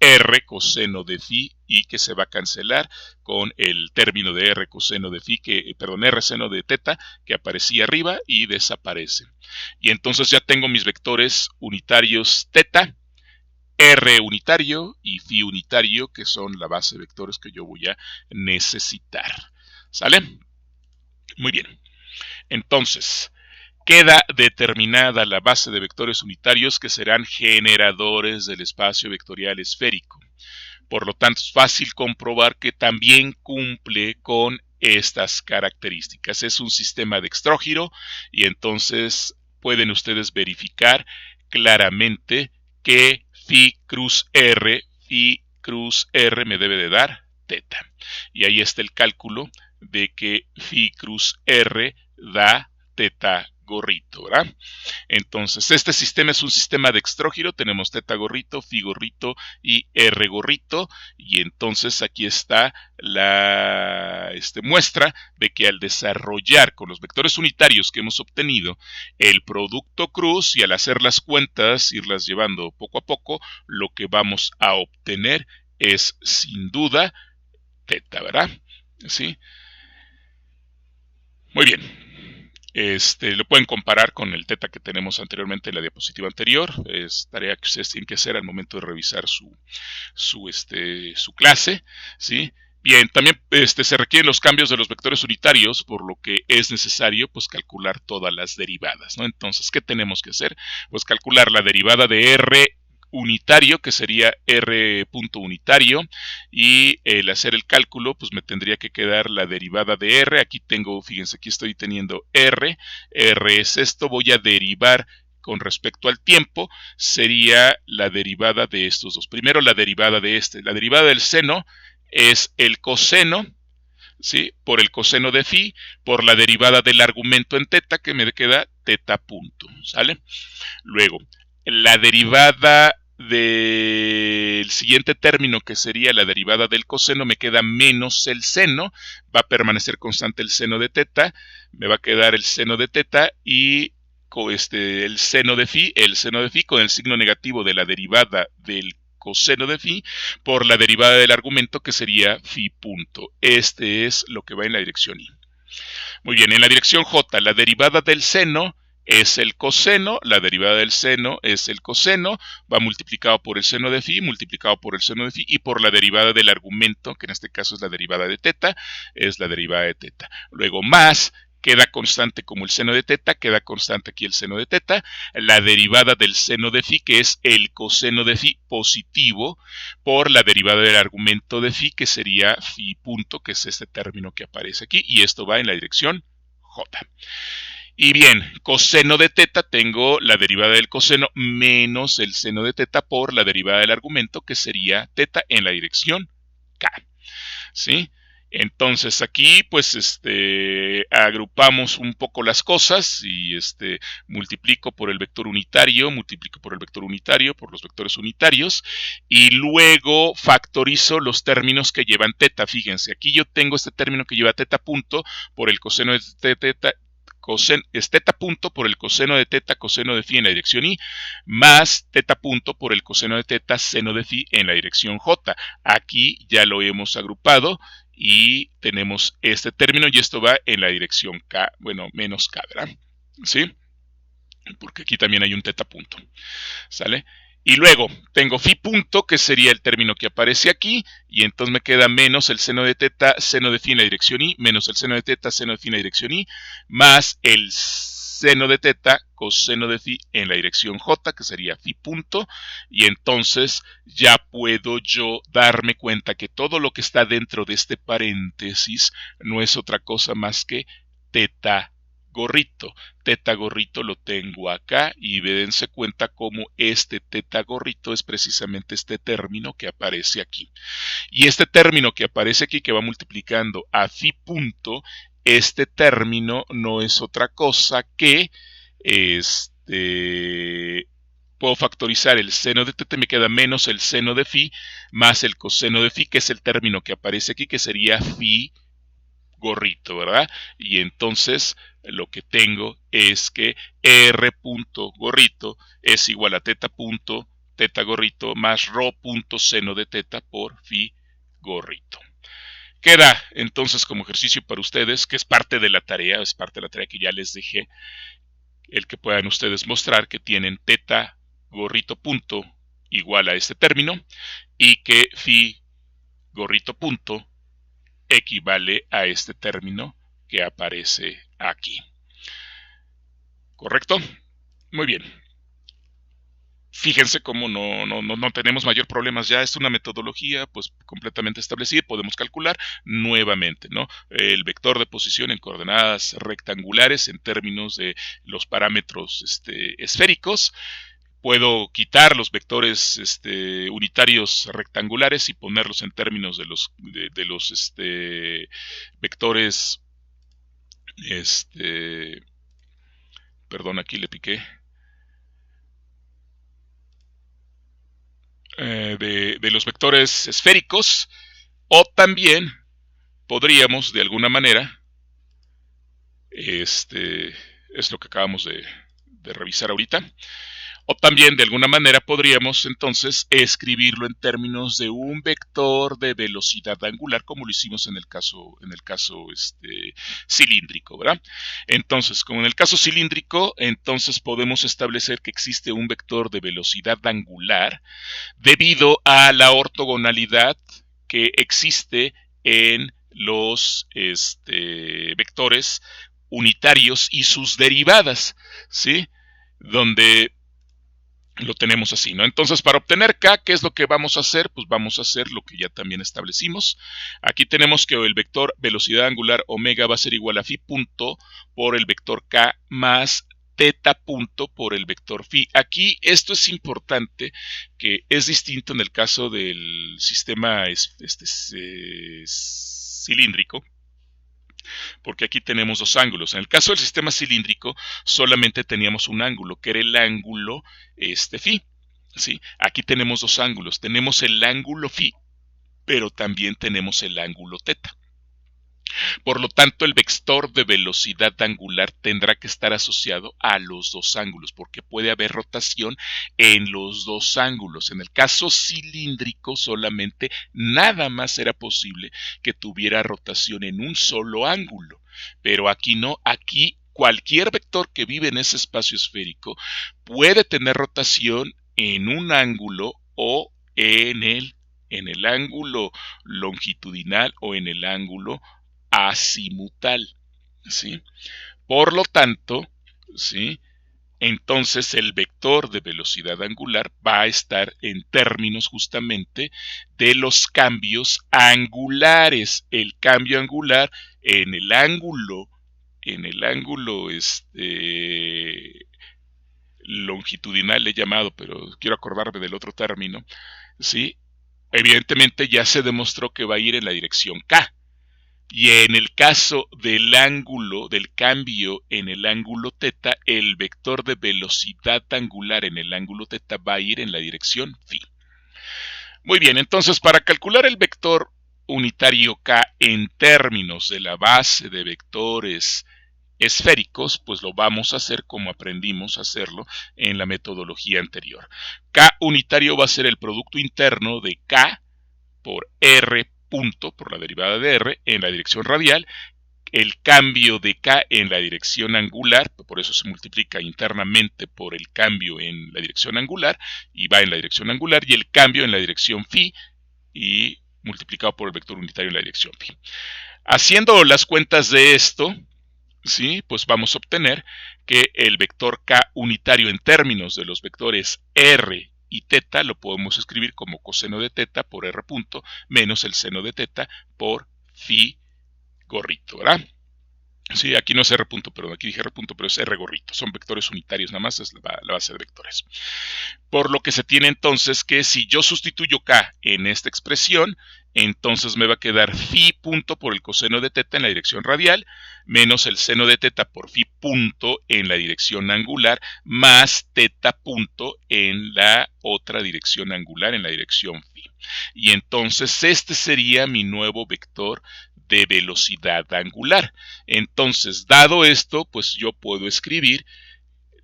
r coseno de φ, y que se va a cancelar con el término de r coseno de φ, r seno de θ, que aparecía arriba y desaparece. Y entonces ya tengo mis vectores unitarios θ, r unitario y φ unitario, que son la base de vectores que yo voy a necesitar. ¿Sale? Muy bien. Entonces, queda determinada la base de vectores unitarios que serán generadores del espacio vectorial esférico. Por lo tanto, es fácil comprobar que también cumple con estas características. Es un sistema dextrógiro y entonces pueden ustedes verificar claramente que phi cruz r me debe de dar θ. Y ahí está el cálculo de que phi cruz r da θ gorrito, ¿verdad? Entonces, este sistema es un sistema de extrógiro. Tenemos teta gorrito, phi gorrito y r gorrito. Y entonces aquí está la muestra de que al desarrollar con los vectores unitarios que hemos obtenido el producto cruz y al hacer las cuentas, irlas llevando poco a poco, lo que vamos a obtener es sin duda teta, ¿verdad? ¿Sí? Muy bien. Lo pueden comparar con el teta que tenemos anteriormente en la diapositiva anterior. Es tarea que ustedes tienen que hacer al momento de revisar su clase, ¿sí? Bien, también se requieren los cambios de los vectores unitarios, por lo que es necesario pues calcular todas las derivadas, ¿no? Entonces, ¿qué tenemos que hacer? Pues calcular la derivada de r unitario, que sería r punto unitario, y el hacer el cálculo, pues me tendría que quedar la derivada de r. Aquí tengo, fíjense, aquí estoy teniendo r es esto, voy a derivar con respecto al tiempo, sería la derivada de estos dos. Primero la derivada de la derivada del seno es el coseno, ¿sí? Por el coseno de phi, por la derivada del argumento en teta, que me queda teta punto, ¿sale? Luego, la derivada del siguiente término, que sería la derivada del coseno, me queda menos el seno, va a permanecer constante el seno de teta, me va a quedar el seno de teta y el seno de phi con el signo negativo de la derivada del coseno de phi por la derivada del argumento, que sería phi punto. Este es lo que va en la dirección y. Muy bien, en la dirección j, la derivada del seno es el coseno, la derivada del seno es el coseno, va multiplicado por el seno de phi, multiplicado por el seno de phi y por la derivada del argumento, que en este caso es la derivada de teta, es la derivada de teta. Luego más, queda constante como el seno de teta, queda constante aquí el seno de teta, la derivada del seno de phi, que es el coseno de phi positivo, por la derivada del argumento de phi, que sería phi punto, que es este término que aparece aquí, y esto va en la dirección j. Y bien, coseno de teta, tengo la derivada del coseno menos el seno de teta por la derivada del argumento, que sería teta en la dirección k. ¿Sí? Entonces aquí pues agrupamos un poco las cosas y multiplico por el vector unitario, por los vectores unitarios y luego factorizo los términos que llevan teta. Fíjense, aquí yo tengo este término que lleva teta punto por el coseno de teta, es teta punto por el coseno de teta, coseno de phi en la dirección y, más teta punto por el coseno de teta, seno de phi en la dirección j. Aquí ya lo hemos agrupado y tenemos este término y esto va en la dirección k, bueno, menos k, ¿verdad? ¿Sí? Porque aquí también hay un teta punto, ¿sale? Y luego tengo phi punto, que sería el término que aparece aquí, y entonces me queda menos el seno de teta, seno de phi en la dirección y, menos el seno de teta, seno de phi en la dirección y, más el seno de teta, coseno de phi en la dirección j, que sería phi punto, y entonces ya puedo yo darme cuenta que todo lo que está dentro de este paréntesis no es otra cosa más que teta gorrito. Teta gorrito lo tengo acá y dense cuenta cómo este teta gorrito es precisamente este término que aparece aquí. Y este término que aparece aquí, que va multiplicando a phi punto, este término no es otra cosa que puedo factorizar el seno de teta, me queda menos el seno de phi más el coseno de phi, que es el término que aparece aquí, que sería phi gorrito, ¿verdad? Y entonces lo que tengo es que r punto gorrito es igual a teta punto teta gorrito más rho punto seno de teta por phi gorrito. Queda entonces como ejercicio para ustedes, que es parte de la tarea, que ya les dejé, el que puedan ustedes mostrar que tienen teta gorrito punto igual a este término y que phi gorrito punto equivale a este término que aparece aquí. ¿Correcto? Muy bien. Fíjense cómo no tenemos mayor problemas ya. Es una metodología pues completamente establecida. Podemos calcular nuevamente, ¿no? El vector de posición en coordenadas rectangulares en términos de los parámetros esféricos. Puedo quitar los vectores unitarios rectangulares y ponerlos en términos de los vectores perdón, aquí le piqué, de los vectores esféricos, o también podríamos de alguna manera, es lo que acabamos de revisar ahorita, o también de alguna manera podríamos entonces escribirlo en términos de un vector de velocidad angular, como lo hicimos en el caso cilíndrico, ¿verdad? Entonces, como en el caso cilíndrico, entonces podemos establecer que existe un vector de velocidad angular debido a la ortogonalidad que existe en los vectores unitarios y sus derivadas, ¿sí? Donde lo tenemos así, ¿no? Entonces, para obtener K, ¿qué es lo que vamos a hacer? Pues vamos a hacer lo que ya también establecimos. Aquí tenemos que el vector velocidad angular omega va a ser igual a phi punto por el vector K más teta punto por el vector phi. Aquí esto es importante, que es distinto en el caso del sistema cilíndrico, porque aquí tenemos dos ángulos. En el caso del sistema cilíndrico solamente teníamos un ángulo, que era el ángulo phi. ¿Sí? Aquí tenemos dos ángulos, tenemos el ángulo phi, pero también tenemos el ángulo teta. Por lo tanto, el vector de velocidad angular tendrá que estar asociado a los dos ángulos, porque puede haber rotación en los dos ángulos. En el caso cilíndrico solamente nada más era posible que tuviera rotación en un solo ángulo, pero aquí no, aquí cualquier vector que vive en ese espacio esférico puede tener rotación en un ángulo o en el ángulo longitudinal o en el ángulo azimutal, ¿sí? Por lo tanto, ¿sí? Entonces el vector de velocidad angular va a estar en términos justamente de los cambios angulares. El cambio angular en el ángulo longitudinal he llamado, pero quiero acordarme del otro término, ¿sí? Evidentemente ya se demostró que va a ir en la dirección K. Y en el caso del ángulo, del cambio en el ángulo teta, el vector de velocidad angular en el ángulo teta va a ir en la dirección phi. Muy bien, entonces para calcular el vector unitario K en términos de la base de vectores esféricos, pues lo vamos a hacer como aprendimos a hacerlo en la metodología anterior. K unitario va a ser el producto interno de K por R punto, por la derivada de R, en la dirección radial, el cambio de K en la dirección angular, por eso se multiplica internamente por el cambio en la dirección angular, y va en la dirección angular, y el cambio en la dirección phi, y multiplicado por el vector unitario en la dirección phi. Haciendo las cuentas de esto, ¿sí? Pues vamos a obtener que el vector K unitario en términos de los vectores R y teta lo podemos escribir como coseno de teta por R punto menos el seno de teta por phi gorrito, ¿verdad? Sí, aquí no es R punto, pero aquí dije R punto, pero es R gorrito. Son vectores unitarios nada más, es la base de vectores. Por lo que se tiene entonces que si yo sustituyo K en esta expresión, entonces me va a quedar phi punto por el coseno de teta en la dirección radial, menos el seno de teta por phi punto en la dirección angular, más teta punto en la otra dirección angular, en la dirección phi. Y entonces este sería mi nuevo vector de velocidad angular. Entonces, dado esto, pues yo puedo escribir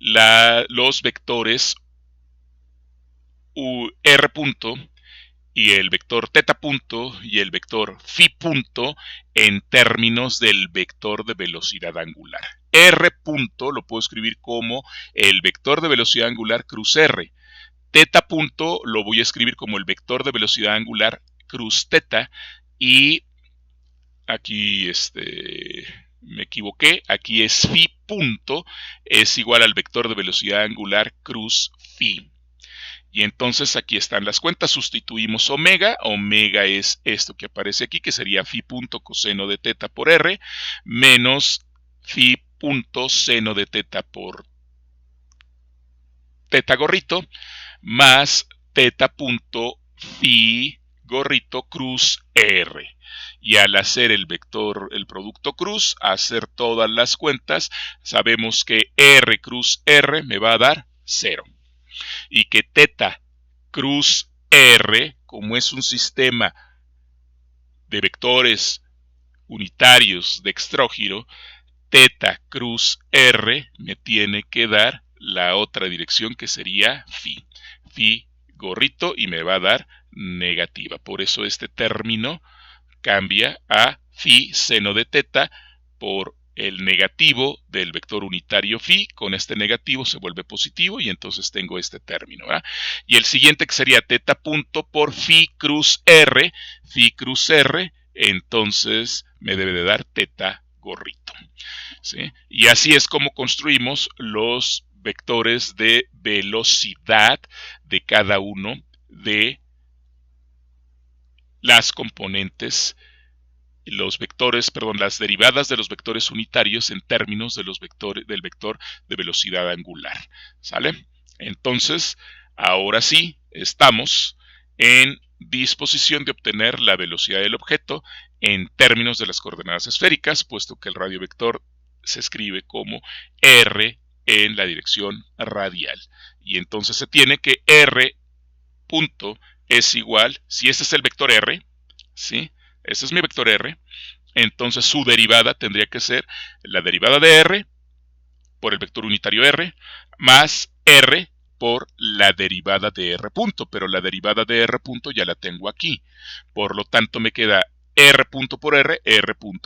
los vectores R punto y el vector teta punto y el vector phi punto en términos del vector de velocidad angular. R punto lo puedo escribir como el vector de velocidad angular cruz R. Teta punto lo voy a escribir como el vector de velocidad angular cruz teta, y aquí me equivoqué, aquí es phi punto, es igual al vector de velocidad angular cruz phi. Y entonces aquí están las cuentas, sustituimos omega, omega es esto que aparece aquí, que sería phi punto coseno de teta por R, menos phi punto seno de teta por teta gorrito, más teta punto phi gorrito cruz R. Y al hacer el producto cruz, hacer todas las cuentas, sabemos que R cruz R me va a dar 0. Y que teta cruz R, como es un sistema de vectores unitarios de extrógiro, teta cruz R me tiene que dar la otra dirección, que sería phi. Phi gorrito, y me va a dar negativa. Por eso este término cambia a phi seno de teta por el negativo del vector unitario phi. Con este negativo se vuelve positivo y entonces tengo este término, ¿verdad? Y el siguiente, que sería teta punto por phi cruz R. Phi cruz R, entonces me debe de dar teta gorrito, ¿sí? Y así es como construimos los vectores de velocidad de cada uno de las componentes, las derivadas de los vectores unitarios en términos de los del vector de velocidad angular. ¿Sale? Entonces, ahora sí, estamos en disposición de obtener la velocidad del objeto en términos de las coordenadas esféricas, puesto que el radiovector se escribe como R en la dirección radial. Y entonces se tiene que R punto es igual, si este es el vector R, ¿sí? Este es mi vector R, entonces su derivada tendría que ser la derivada de R por el vector unitario R más R por la derivada de R punto, pero la derivada de R punto ya la tengo aquí. Por lo tanto me queda R punto por R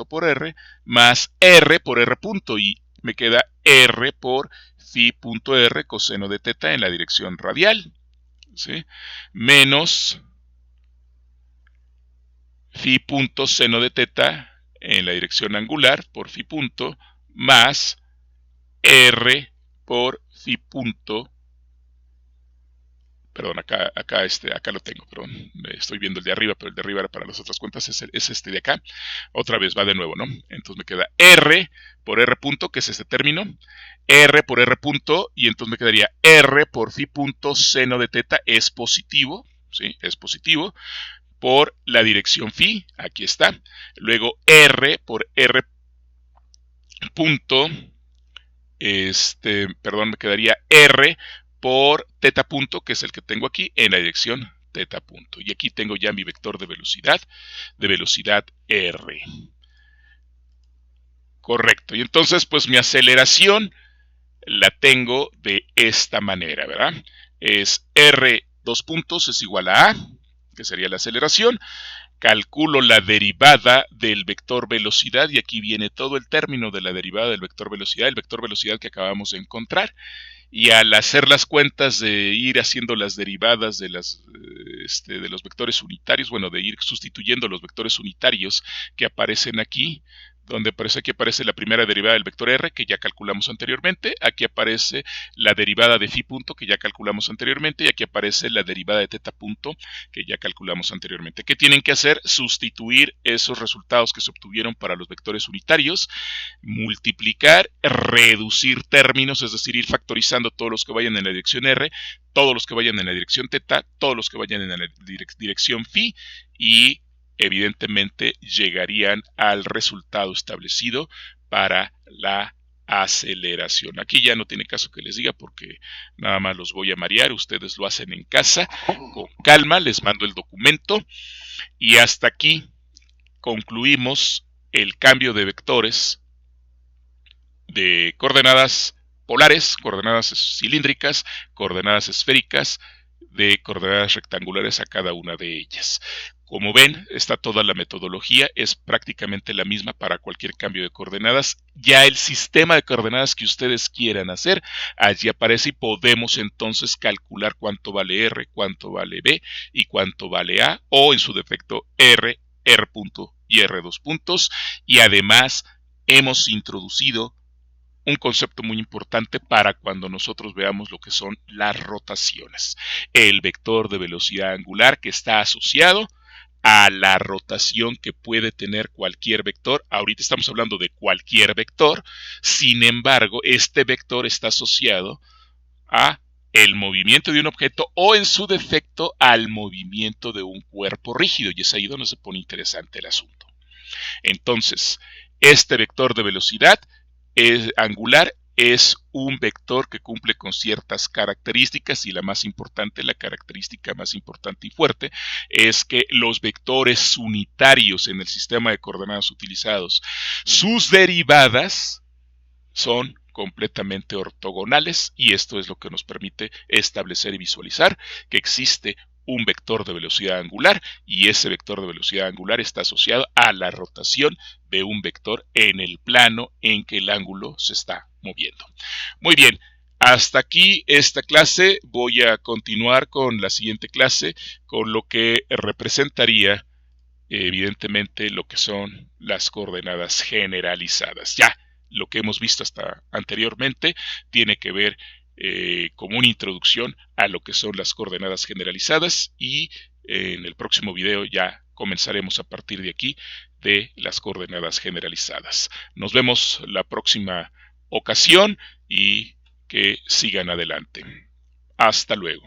por R, más R por R punto, y me queda R por phi punto R coseno de teta en la dirección radial, ¿sí? Menos phi punto seno de teta en la dirección angular por phi punto, más R por phi punto, perdón, acá lo tengo, perdón, estoy viendo el de arriba, pero el de arriba era para las otras cuentas, es este de acá. Otra vez va de nuevo, ¿no? Entonces me queda R por R punto, que es este término, R por R punto, y entonces me quedaría R por phi punto seno de teta es positivo, ¿sí? Es positivo, por la dirección phi, aquí está. Luego R por R punto, me quedaría R por teta punto, que es el que tengo aquí, en la dirección teta punto. Y aquí tengo ya mi vector de velocidad R. Correcto. Y entonces, pues mi aceleración la tengo de esta manera, ¿verdad? Es R dos puntos es igual a que sería la aceleración. Calculo la derivada del vector velocidad, y aquí viene todo el término de la derivada del vector velocidad, el vector velocidad que acabamos de encontrar. Y al hacer las cuentas de ir haciendo las derivadas de los vectores unitarios, bueno, de ir sustituyendo los vectores unitarios que aparecen aquí, donde aquí aparece la primera derivada del vector R, que ya calculamos anteriormente. Aquí aparece la derivada de phi punto, que ya calculamos anteriormente. Y aquí aparece la derivada de teta punto, que ya calculamos anteriormente. ¿Qué tienen que hacer? Sustituir esos resultados que se obtuvieron para los vectores unitarios, multiplicar, reducir términos, es decir, ir factorizando todos los que vayan en la dirección R, todos los que vayan en la dirección teta, todos los que vayan en la dirección phi, y evidentemente llegarían al resultado establecido para la aceleración. Aquí ya no tiene caso que les diga, porque nada más los voy a marear. Ustedes lo hacen en casa con calma, les mando el documento, y hasta aquí concluimos el cambio de vectores de coordenadas polares, coordenadas cilíndricas, coordenadas esféricas, de coordenadas rectangulares a cada una de ellas. Como ven, está toda la metodología, es prácticamente la misma para cualquier cambio de coordenadas. Ya el sistema de coordenadas que ustedes quieran hacer, allí aparece, y podemos entonces calcular cuánto vale R, cuánto vale B y cuánto vale A, o en su defecto R, R punto y R dos puntos. Y además hemos introducido un concepto muy importante para cuando nosotros veamos lo que son las rotaciones. El vector de velocidad angular, que está asociado a la rotación que puede tener cualquier vector. Ahorita estamos hablando de cualquier vector, sin embargo, este vector está asociado a el movimiento de un objeto o en su defecto al movimiento de un cuerpo rígido, y es ahí donde se pone interesante el asunto. Entonces, este vector de velocidad angular es un vector que cumple con ciertas características, y la más importante, la característica más importante y fuerte, es que los vectores unitarios en el sistema de coordenadas utilizados, sus derivadas son completamente ortogonales, y esto es lo que nos permite establecer y visualizar que existe un vector de velocidad angular, y ese vector de velocidad angular está asociado a la rotación de un vector en el plano en que el ángulo se está moviendo. Muy bien, hasta aquí esta clase. Voy a continuar con la siguiente clase, con lo que representaría evidentemente lo que son las coordenadas generalizadas. Ya lo que hemos visto hasta anteriormente tiene que ver como una introducción a lo que son las coordenadas generalizadas, y en el próximo video ya comenzaremos a partir de aquí de las coordenadas generalizadas. Nos vemos la próxima ocasión y que sigan adelante. Hasta luego.